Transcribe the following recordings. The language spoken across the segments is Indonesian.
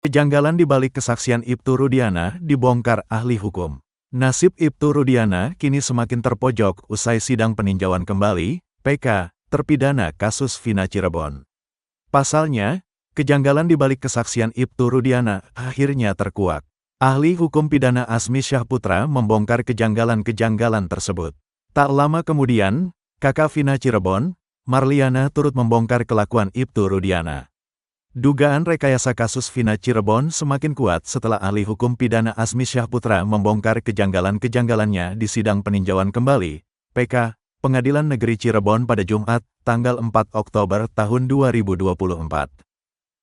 Kejanggalan di balik kesaksian Ibtu Rudiana dibongkar ahli hukum. Nasib Ibtu Rudiana kini semakin terpojok usai sidang peninjauan kembali, PK, terpidana kasus Vina Cirebon. Pasalnya, kejanggalan di balik kesaksian Ibtu Rudiana akhirnya terkuak. Ahli hukum pidana Asmi Syahputra membongkar kejanggalan-kejanggalan tersebut. Tak lama kemudian, kakak Vina Cirebon, Marliana turut membongkar kelakuan Ibtu Rudiana. Dugaan rekayasa kasus Vina Cirebon semakin kuat setelah ahli hukum pidana Asmi Syahputra membongkar kejanggalan-kejanggalannya di sidang peninjauan kembali, PK, Pengadilan Negeri Cirebon pada Jumat, tanggal 4 Oktober tahun 2024.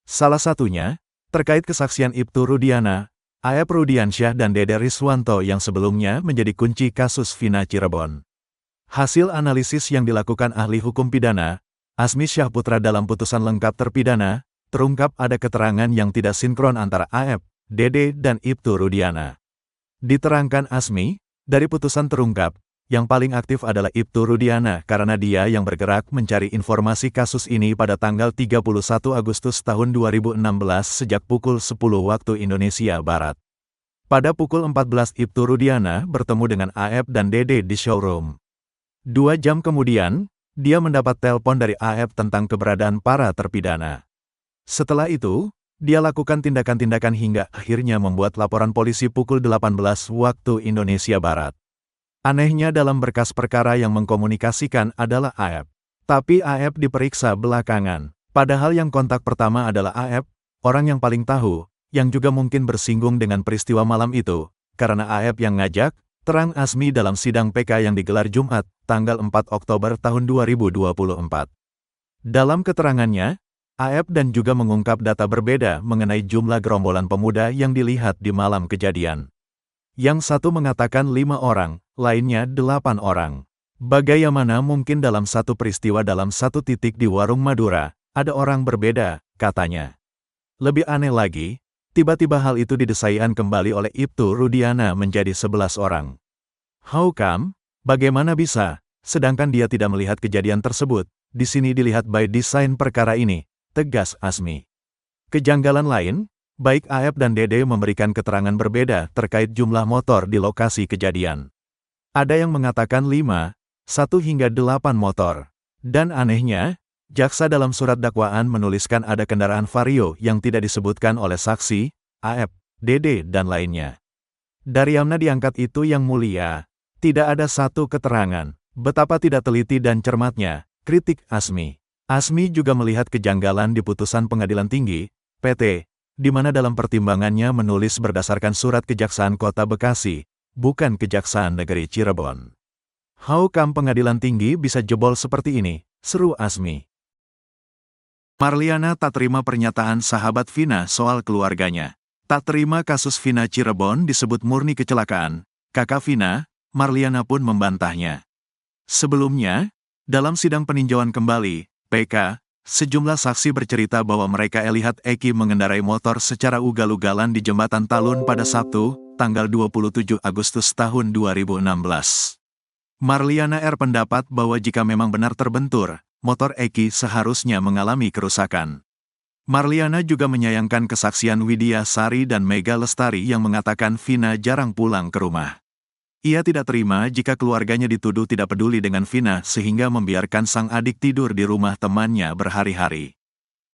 Salah satunya, terkait kesaksian Ibtu Rudiana, Aep Rudiansyah dan Dede Riswanto yang sebelumnya menjadi kunci kasus Vina Cirebon. Hasil analisis yang dilakukan ahli hukum pidana, Asmi Syahputra dalam putusan lengkap terpidana, terungkap ada keterangan yang tidak sinkron antara Aep, Dede, dan Ibtu Rudiana. Diterangkan Asmi, dari putusan terungkap, yang paling aktif adalah Ibtu Rudiana karena dia yang bergerak mencari informasi kasus ini pada tanggal 31 Agustus tahun 2016 sejak pukul 10 waktu Indonesia Barat. Pada pukul 14 Ibtu Rudiana bertemu dengan Aep dan Dede di showroom. 2 jam kemudian, dia mendapat telepon dari Aep tentang keberadaan para terpidana. Setelah itu, dia lakukan tindakan-tindakan hingga akhirnya membuat laporan polisi pukul 18 waktu Indonesia Barat. Anehnya dalam berkas perkara yang mengkomunikasikan adalah Aep. Tapi Aep diperiksa belakangan. Padahal yang kontak pertama adalah Aep, orang yang paling tahu, yang juga mungkin bersinggung dengan peristiwa malam itu, karena Aep yang ngajak, terang Asmi dalam sidang PK yang digelar Jumat, tanggal 4 Oktober tahun 2024. Dalam keterangannya, Aep dan juga mengungkap data berbeda mengenai jumlah gerombolan pemuda yang dilihat di malam kejadian. Yang satu mengatakan 5 orang, lainnya 8 orang. Bagaimana mungkin dalam satu peristiwa dalam satu titik di warung Madura, ada orang berbeda, katanya. Lebih aneh lagi, tiba-tiba hal itu didesaikan kembali oleh Ibtu Rudiana menjadi 11 orang. How come? Bagaimana bisa? Sedangkan dia tidak melihat kejadian tersebut, di sini dilihat by design perkara ini, tegas Asmi. Kejanggalan lain, baik Aep dan Dede memberikan keterangan berbeda terkait jumlah motor di lokasi kejadian. Ada yang mengatakan 5, 1 hingga 8 motor. Dan anehnya, jaksa dalam surat dakwaan menuliskan ada kendaraan Vario yang tidak disebutkan oleh saksi, Aep, Dede, dan lainnya. Dari mana diangkat itu yang mulia? Tidak ada satu keterangan. Betapa tidak teliti dan cermatnya, kritik Asmi. Asmi juga melihat kejanggalan di putusan Pengadilan Tinggi, PT, di mana dalam pertimbangannya menulis berdasarkan surat Kejaksaan Kota Bekasi, bukan Kejaksaan Negeri Cirebon. How come Pengadilan Tinggi bisa jebol seperti ini? Seru Asmi. Marliana tak terima pernyataan sahabat Vina soal keluarganya. Tak terima kasus Vina Cirebon disebut murni kecelakaan. Kakak Vina, Marliana pun membantahnya. Sebelumnya, dalam sidang peninjauan kembali, PK, sejumlah saksi bercerita bahwa mereka lihat Eki mengendarai motor secara ugal-ugalan di Jembatan Talun pada Sabtu, tanggal 27 Agustus tahun 2016. Marliana R. pendapat bahwa jika memang benar terbentur, motor Eki seharusnya mengalami kerusakan. Marliana juga menyayangkan kesaksian Widya Sari dan Mega Lestari yang mengatakan Vina jarang pulang ke rumah. Ia tidak terima jika keluarganya dituduh tidak peduli dengan Vina sehingga membiarkan sang adik tidur di rumah temannya berhari-hari.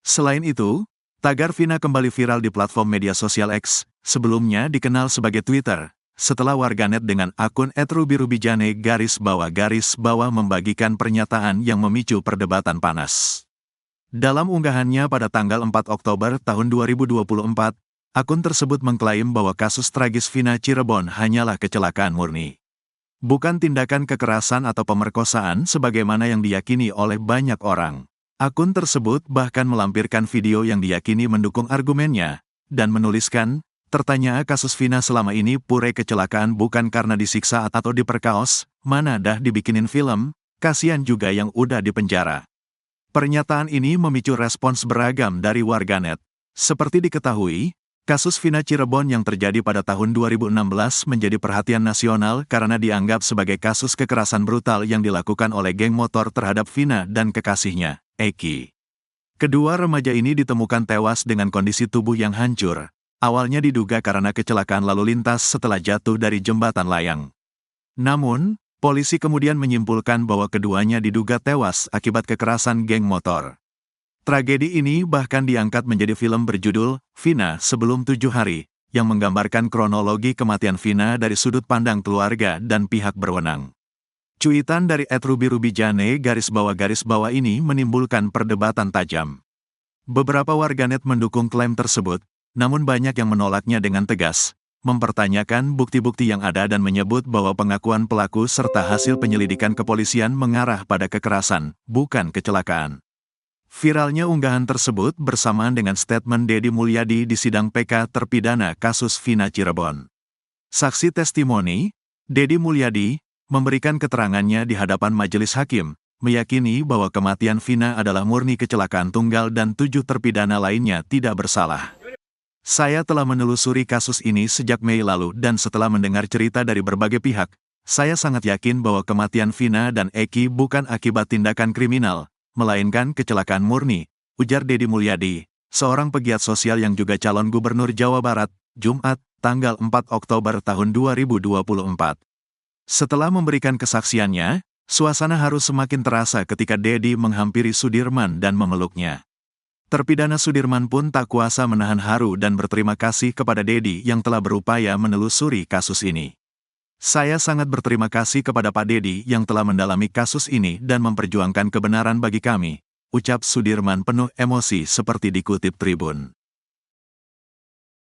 Selain itu, tagar Vina kembali viral di platform media sosial X, sebelumnya dikenal sebagai Twitter, setelah warganet dengan akun @rubirubijane __ membagikan pernyataan yang memicu perdebatan panas. Dalam unggahannya pada tanggal 4 Oktober tahun 2024, akun tersebut mengklaim bahwa kasus tragis Vina Cirebon hanyalah kecelakaan murni. Bukan tindakan kekerasan atau pemerkosaan sebagaimana yang diyakini oleh banyak orang. Akun tersebut bahkan melampirkan video yang diyakini mendukung argumennya, dan menuliskan, tertanya kasus Vina selama ini pure kecelakaan bukan karena disiksa atau diperkaos, mana dah dibikinin film, kasihan juga yang udah dipenjara. Pernyataan ini memicu respons beragam dari warganet. Seperti diketahui, kasus Vina Cirebon yang terjadi pada tahun 2016 menjadi perhatian nasional karena dianggap sebagai kasus kekerasan brutal yang dilakukan oleh geng motor terhadap Vina dan kekasihnya, Eki. Kedua remaja ini ditemukan tewas dengan kondisi tubuh yang hancur. Awalnya diduga karena kecelakaan lalu lintas setelah jatuh dari jembatan layang. Namun, polisi kemudian menyimpulkan bahwa keduanya diduga tewas akibat kekerasan geng motor. Tragedi ini bahkan diangkat menjadi film berjudul Vina Sebelum 7 Hari, yang menggambarkan kronologi kematian Vina dari sudut pandang keluarga dan pihak berwenang. Cuitan dari @rubirubijane garis bawah ini menimbulkan perdebatan tajam. Beberapa warganet mendukung klaim tersebut, namun banyak yang menolaknya dengan tegas, mempertanyakan bukti-bukti yang ada dan menyebut bahwa pengakuan pelaku serta hasil penyelidikan kepolisian mengarah pada kekerasan, bukan kecelakaan. Viralnya unggahan tersebut bersamaan dengan statement Deddy Mulyadi di sidang PK terpidana kasus Vina Cirebon. Saksi testimoni, Deddy Mulyadi, memberikan keterangannya di hadapan majelis hakim, meyakini bahwa kematian Vina adalah murni kecelakaan tunggal dan 7 terpidana lainnya tidak bersalah. Saya telah menelusuri kasus ini sejak Mei lalu dan setelah mendengar cerita dari berbagai pihak, saya sangat yakin bahwa kematian Vina dan Eki bukan akibat tindakan kriminal, melainkan kecelakaan murni, ujar Deddy Mulyadi, seorang pegiat sosial yang juga calon gubernur Jawa Barat, Jumat, tanggal 4 Oktober tahun 2024. Setelah memberikan kesaksiannya, suasana harus semakin terasa ketika Deddy menghampiri Sudirman dan memeluknya. Terpidana Sudirman pun tak kuasa menahan haru dan berterima kasih kepada Deddy yang telah berupaya menelusuri kasus ini. Saya sangat berterima kasih kepada Pak Deddy yang telah mendalami kasus ini dan memperjuangkan kebenaran bagi kami, ucap Sudirman penuh emosi seperti dikutip Tribun.